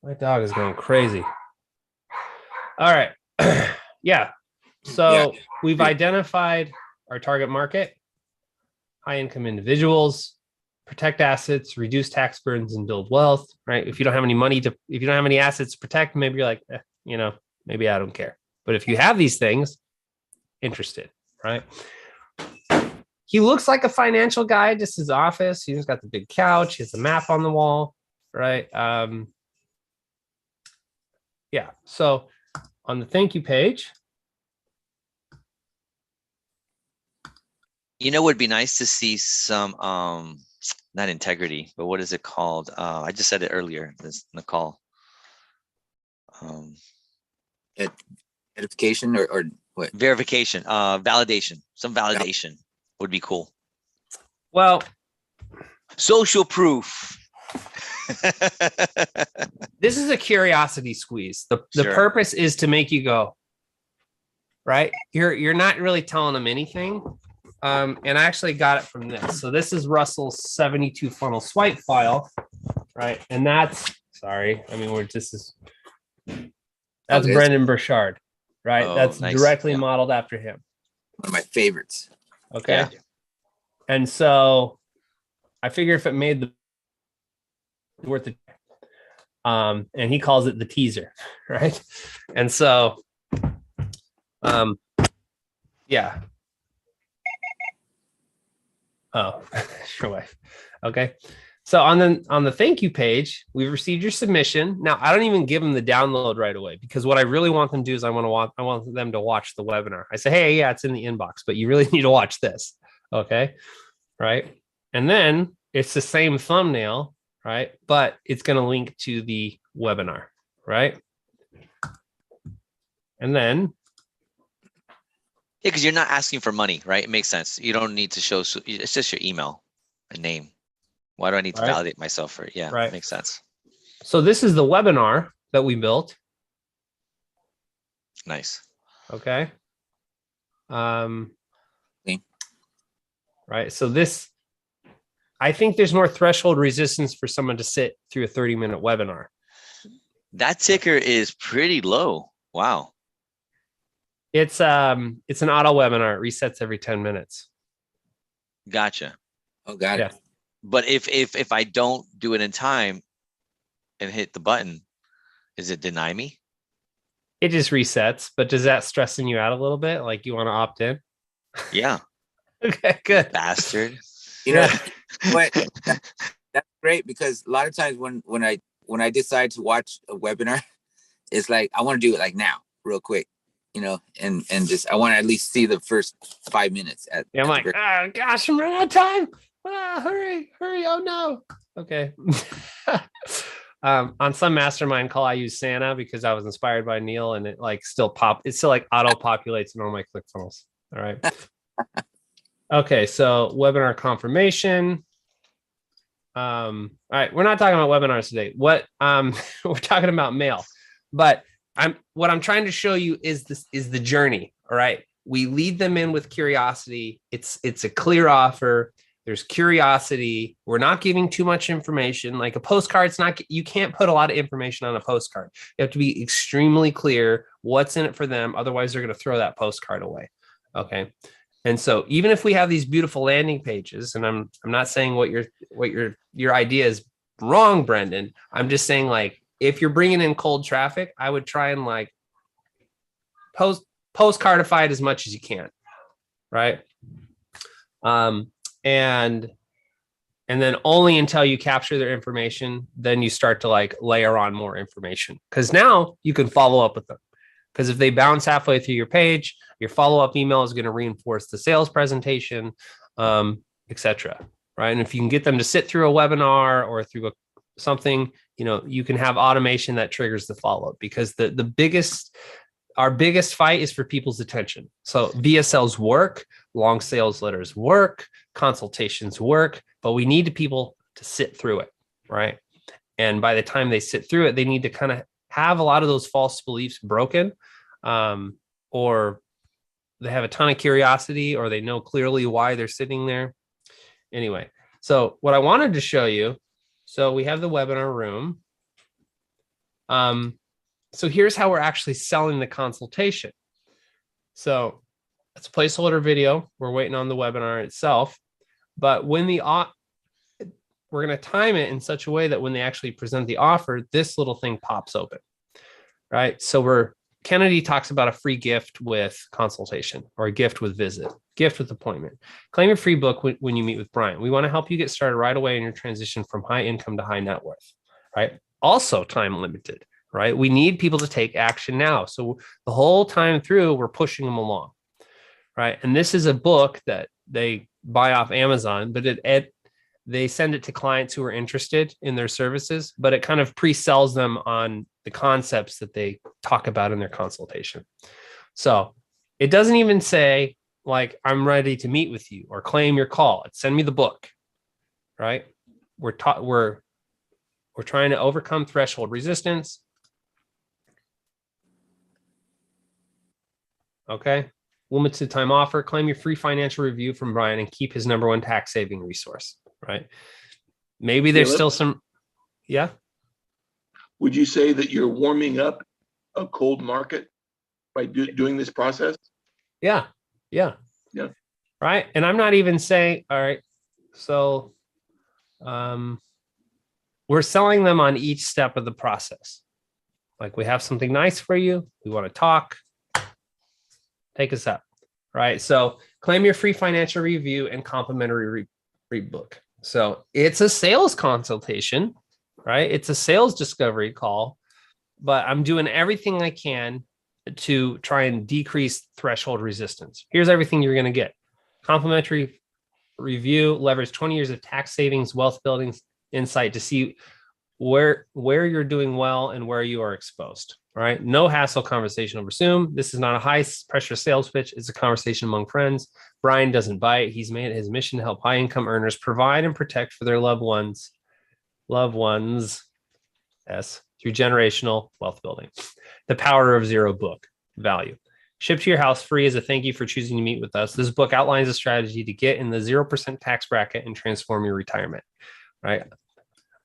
My dog is going crazy. All right. Yeah. So we've identified our target market, high income individuals, protect assets, reduce tax burdens, and build wealth, right? If you don't have any assets to protect, maybe you're like, maybe I don't care. But if you have these things, interested, right? He looks like a financial guy, just his office. He's got the big couch. He has a map on the wall, right? Yeah. So on the thank you page. It would be nice to see some, not integrity, but what is it called? I just said it earlier in the call. Edification or what? Verification, validation. Some validation would be cool. Well, social proof. This is a curiosity squeeze. The Sure. purpose is to make you go, right? You're not really telling them anything. And I actually got it from this. So this is Russell's 72 funnel swipe file, right? And that's Brendan Burchard, right? That's nice. directly modeled after him. One of my favorites. Okay. Yeah. And so I figure if it made the worth it, and he calls it the teaser, right? And so, yeah. Oh, sure wife. Okay. So on the thank you page, we've received your submission. Now I don't even give them the download right away, because what I really want them to do is I want them to watch the webinar. I say, hey, yeah, it's in the inbox, but you really need to watch this. Okay. Right. And then it's the same thumbnail, right? But it's going to link to the webinar, right? And then because you're not asking for money, right? It makes sense. You don't need to show. It's just your email and name. Why do I need to validate myself for it? Yeah, right. Makes sense. So this is the webinar that we built. Nice. Okay. Right. So this, I think there's more threshold resistance for someone to sit through a 30-minute webinar. That ticker is pretty low. Wow. It's an auto webinar. It resets every 10 minutes. Gotcha. Oh, got it. But if I don't do it in time and hit the button, does it deny me? It just resets. But does that stressing you out a little bit? Like you want to opt in? Yeah. Okay, good. Bastard. But that's great, because a lot of times when I decide to watch a webinar, it's like I want to do it like now. real quick, and just I want to at least see the first 5 minutes. I'm like, oh gosh, I'm running out of time. Hurry. Oh no. Okay. On some mastermind call, I use Santa because I was inspired by Neil, and it still auto populates in all my ClickFunnels. All right. Okay, so webinar confirmation. All right, we're not talking about webinars today. We're talking about mail, but what I'm trying to show you is the journey. All right, we lead them in with curiosity. It's a clear offer. There's curiosity. We're not giving too much information. Like a postcard, you can't put a lot of information on a postcard. You have to be extremely clear what's in it for them. Otherwise, they're going to throw that postcard away. Okay. And so even if we have these beautiful landing pages, and I'm not saying what your idea is wrong, Brendan. I'm just saying, if you're bringing in cold traffic, I would try and postcardify it as much as you can. Right. And then only until you capture their information, then you start to layer on more information, because now you can follow up with them. Because if they bounce halfway through your page, your follow-up email is going to reinforce the sales presentation, etc. Right. And if you can get them to sit through a webinar or through something, you can have automation that triggers the follow-up, because our biggest fight is for people's attention. So VSLs work, long sales letters work, consultations work, but we need people to sit through it, right? And by the time they sit through it, they need to kind of have a lot of those false beliefs broken, or they have a ton of curiosity, or they know clearly why they're sitting there. Anyway, so what I wanted to show you, so we have the webinar room. So here's how we're actually selling the consultation. So it's a placeholder video. We're waiting on the webinar itself, but when we're going to time it in such a way that when they actually present the offer, this little thing pops open, right? So Kennedy talks about a free gift with consultation, or a gift with visit, gift with appointment. Claim your free book when you meet with Brian. We want to help you get started right away in your transition from high income to high net worth, right? Also time limited, right? We need people to take action now. So the whole time through, we're pushing them along, right? And this is a book that they buy off Amazon, but they send it to clients who are interested in their services, but it kind of pre-sells them on the concepts that they talk about in their consultation. So it doesn't even say I'm ready to meet with you or claim your call. It's send me the book, right? We're trying to overcome threshold resistance. Okay. Limited time offer, claim your free financial review from Brian and keep his #1 tax saving resource, right? Maybe there's still some, yeah. Would you say that you're warming up a cold market by doing this process? Yeah. Right. And I'm not even saying, all right, so we're selling them on each step of the process. We have something nice for you. We want to talk. Take us up, right? So claim your free financial review and complimentary read book. So it's a sales consultation, right? It's a sales discovery call, but I'm doing everything I can to try and decrease threshold resistance. Here's everything you're going to get. Complimentary review, leverage 20 years of tax savings, wealth building insight to see where you're doing well and where you are exposed. All right. No hassle conversation over Zoom. This is not a high pressure sales pitch. It's a conversation among friends. Brian doesn't bite. He's made it his mission to help high income earners provide and protect for their loved ones, through generational wealth building. The Power of Zero book value. Shipped to your house free as a thank you for choosing to meet with us. This book outlines a strategy to get in the 0% tax bracket and transform your retirement. Right.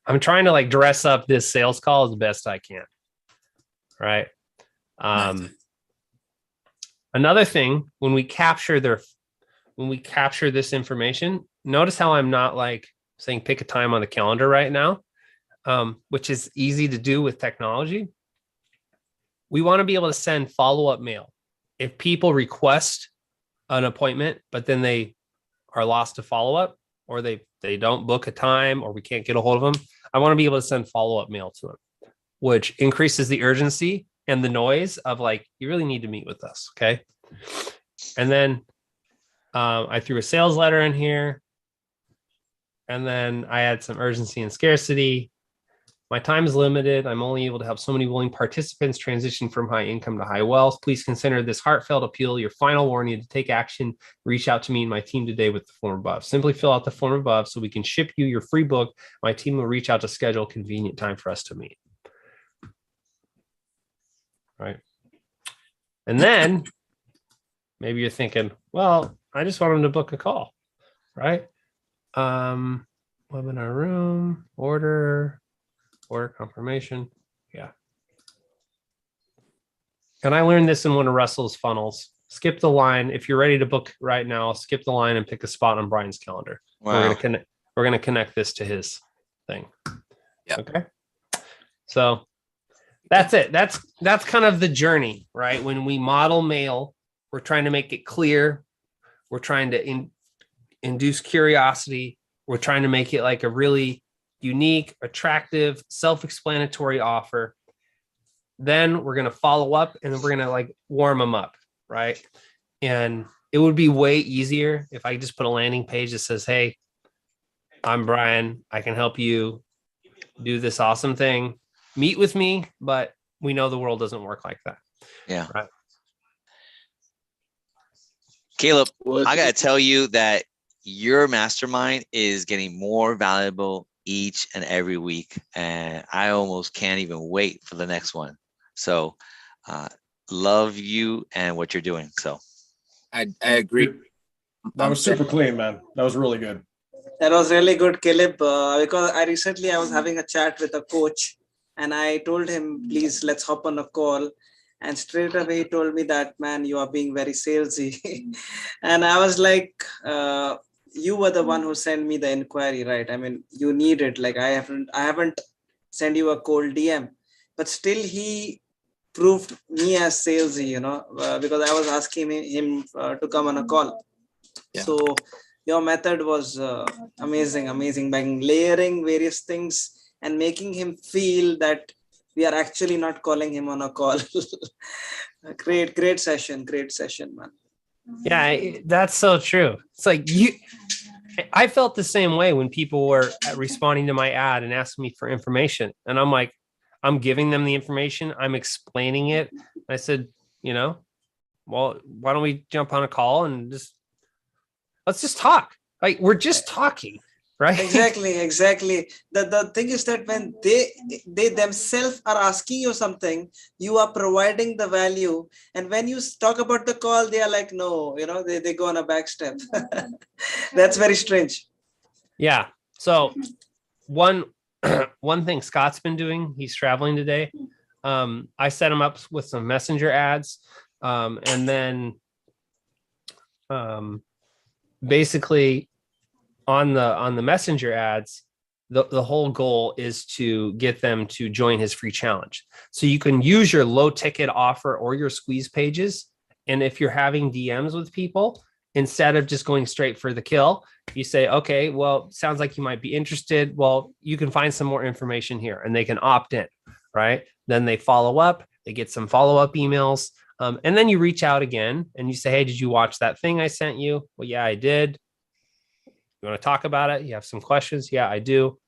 I'm trying to dress up this sales call as the best I can. Right. Another thing, when we capture this information, notice how I'm not saying pick a time on the calendar right now, which is easy to do with technology. We want to be able to send follow-up mail. If people request an appointment, but then they are lost to follow-up, or they don't book a time, or we can't get a hold of them, I want to be able to send follow-up mail to them, which increases the urgency and the noise of like, you really need to meet with us. Okay. And then I threw a sales letter in here. And then I had some urgency and scarcity. My time is limited. I'm only able to help so many willing participants transition from high income to high wealth. Please consider this heartfelt appeal your final warning to take action. Reach out to me and my team today with the form above. Simply fill out the form above so we can ship you your free book. My team will reach out to schedule a convenient time for us to meet. Right. And then maybe you're thinking, well, I just want them to book a call, right? Webinar room, order confirmation. Yeah. And I learned this in one of Russell's funnels. Skip the line. If you're ready to book right now, skip the line and pick a spot on Brian's calendar. Wow. We're gonna connect this to his thing. Yeah. Okay. So that's it. That's kind of the journey, right? When we model mail, we're trying to make it clear. We're trying to induce curiosity. We're trying to make it like a really unique, attractive, self-explanatory offer. Then we're going to follow up and then we're going to like warm them up, right? And it would be way easier if I just put a landing page that says, hey, I'm Brian. I can help you do this awesome thing. Meet with me, but we know the world doesn't work like that. Yeah. Right. Caleb, I got to tell you that your mastermind is getting more valuable each and every week. And I almost can't even wait for the next one. So love you and what you're doing. So I agree. That was super clean, man. That was really good. That was really good, Caleb. Because I was having a chat with a coach and I told him, please, let's hop on a call. And straight away he told me that, man, you are being very salesy. And I was like, you were the one who sent me the inquiry, right? I mean, you need it. Like I haven't sent you a cold DM, but still he proved me as salesy, because I was asking him to come on a call. Yeah. So your method was amazing by layering various things and making him feel that we are actually not calling him on a call. Great session, man. Yeah, that's so true. It's like I felt the same way when people were responding to my ad and asking me for information. And I'm like, I'm giving them the information. I'm explaining it. I said, well, why don't we jump on a call and let's just talk. Like we're just talking, right? Exactly. The thing is that when they themselves are asking you something, you are providing the value. And when you talk about the call, they are like, no, they go on a back step. That's very strange. Yeah. So one thing Scott's been doing, he's traveling today. I set him up with some messenger ads. And then basically on the messenger ads, the whole goal is to get them to join his free challenge. So you can use your low ticket offer or your squeeze pages. And if you're having DMs with people, instead of just going straight for the kill, you say, okay, well, sounds like you might be interested. Well, you can find some more information here and they can opt in, right? Then they follow up, they get some follow-up emails. And then you reach out again and you say, hey, did you watch that thing I sent you? Well, yeah, I did. You want to talk about it? You have some questions? Yeah, I do.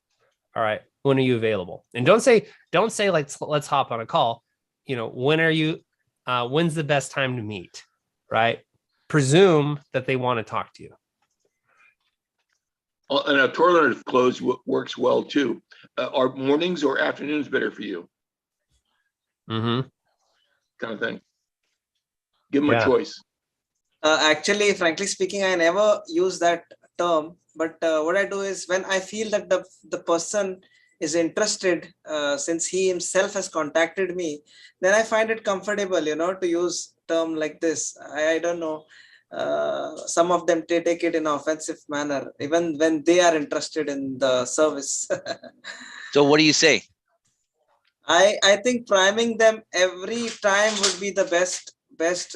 All right. When are you available? And don't say let's hop on a call. When's the best time to meet? Right. Presume that they want to talk to you. And a tour learner close works well too. Are mornings or afternoons better for you? Mm-hmm. Kind of thing. Give them a choice. Actually, frankly speaking, I never use that term. But what I do is when I feel that the person is interested, since he himself has contacted me, then I find it comfortable, to use term like this. I don't know. Some of them take it in an offensive manner, even when they are interested in the service. So what do you say? I think priming them every time would be the best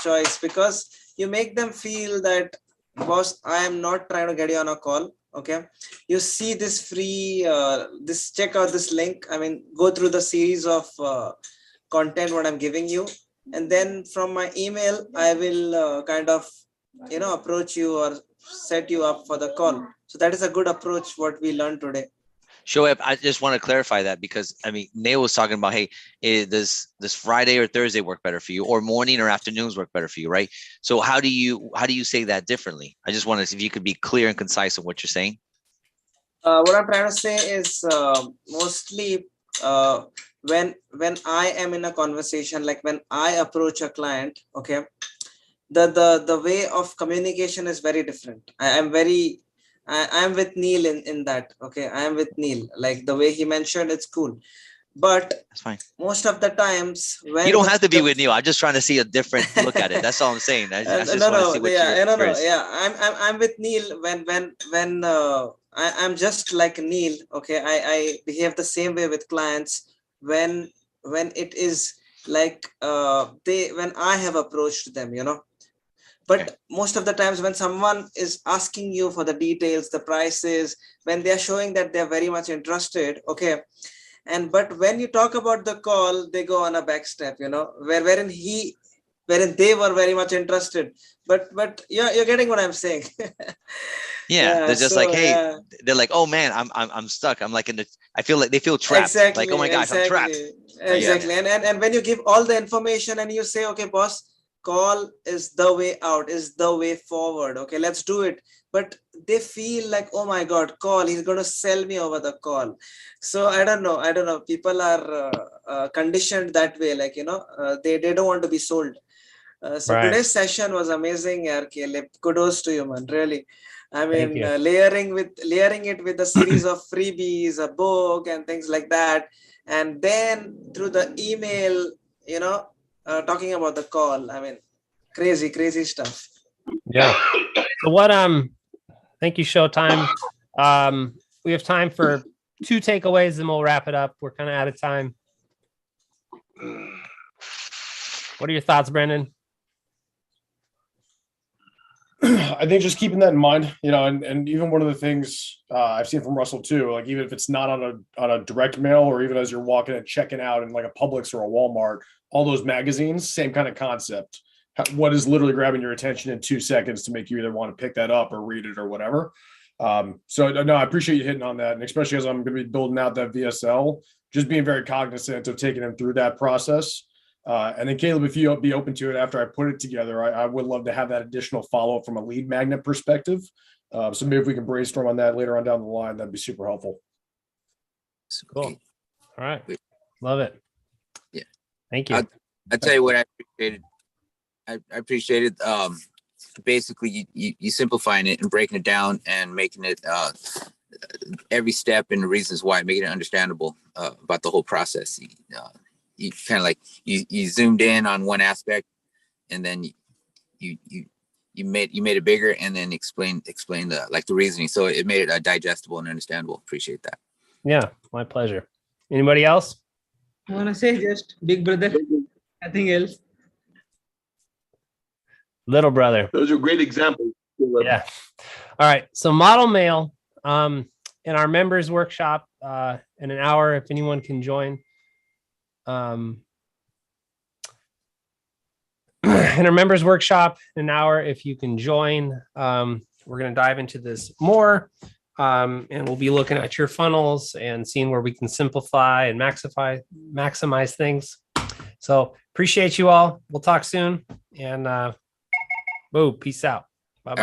choice, because you make them feel that, boss, I am not trying to get you on a call. Okay. You see this free, check out this link. I mean, go through the series of content what I'm giving you, and then from my email I will kind of approach you or set you up for the call. So that is a good approach what we learned today. Shoaib, I just want to clarify that because I mean, Neil was talking about, hey, does this Friday or Thursday work better for you, or morning or afternoons work better for you, right? So how do you say that differently? I just want to see if you could be clear and concise on what you're saying. What I'm trying to say is mostly when I am in a conversation, like when I approach a client, okay, the way of communication is very different. I'm with Neil in that. Okay, I am with Neil. Like the way he mentioned, it's cool. But that's fine. Most of the times when you don't have to be with Neil. I'm just trying to see a different look at it. That's all I'm saying. I just want to see what I'm with Neil when I'm just like Neil. Okay, I behave the same way with clients when it is like when I have approached them, But okay. Most of the times when someone is asking you for the details, the prices, when they are showing that they're very much interested, okay. But when you talk about the call, they go on a back step, wherein they were very much interested. But you're getting what I'm saying. Yeah, they're just like, hey, they're like, oh man, I'm stuck. I'm like I feel like they feel trapped. Exactly, like, oh my gosh, I'm trapped. Exactly. Yeah. And when you give all the information and you say, okay, boss, call is the way out, is the way forward. Okay, let's do it. But they feel like, oh my God, call, he's going to sell me over the call. So I don't know. People are conditioned that way. Like, they don't want to be sold. So right. Today's session was amazing, Caleb. Kudos to you, man. Really. I mean, layering it with a series of freebies, a book and things like that. And then through the email, talking about the call. I mean, crazy stuff. Yeah. So thank you, Showtime. We have time for 2 takeaways and we'll wrap it up. We're kind of out of time. What are your thoughts, Brendan? I think just keeping that in mind, and even one of the things I've seen from Russell too, like even if it's not on a direct mail or even as you're walking and checking out in like a Publix or a Walmart, all those magazines, same kind of concept. What is literally grabbing your attention in 2 seconds to make you either want to pick that up or read it or whatever. So no, I appreciate you hitting on that. And especially as I'm going to be building out that VSL, just being very cognizant of taking them through that process. And then Caleb, if you'll be open to it after I put it together, I would love to have that additional follow-up from a lead magnet perspective. So maybe if we can brainstorm on that later on down the line, that'd be super helpful. Cool. All right. Love it. Yeah. Thank you. I'll tell you what I appreciated. I appreciated basically you simplifying it and breaking it down and making it every step and the reasons why, making it understandable about the whole process. You kind of like you zoomed in on one aspect and then you made it bigger and then explain the reasoning. So it made it digestible and understandable. Appreciate that. Yeah, my pleasure. Anybody else? I want to say just big brother, nothing else. Little brother. Those are great examples. Yeah. All right. So model mail in our members workshop in an hour, if anyone can join. In our members workshop in an hour, if you can join, we're going to dive into this more. And we'll be looking at your funnels and seeing where we can simplify and maximize things. So appreciate you all. We'll talk soon and peace out. Bye-bye.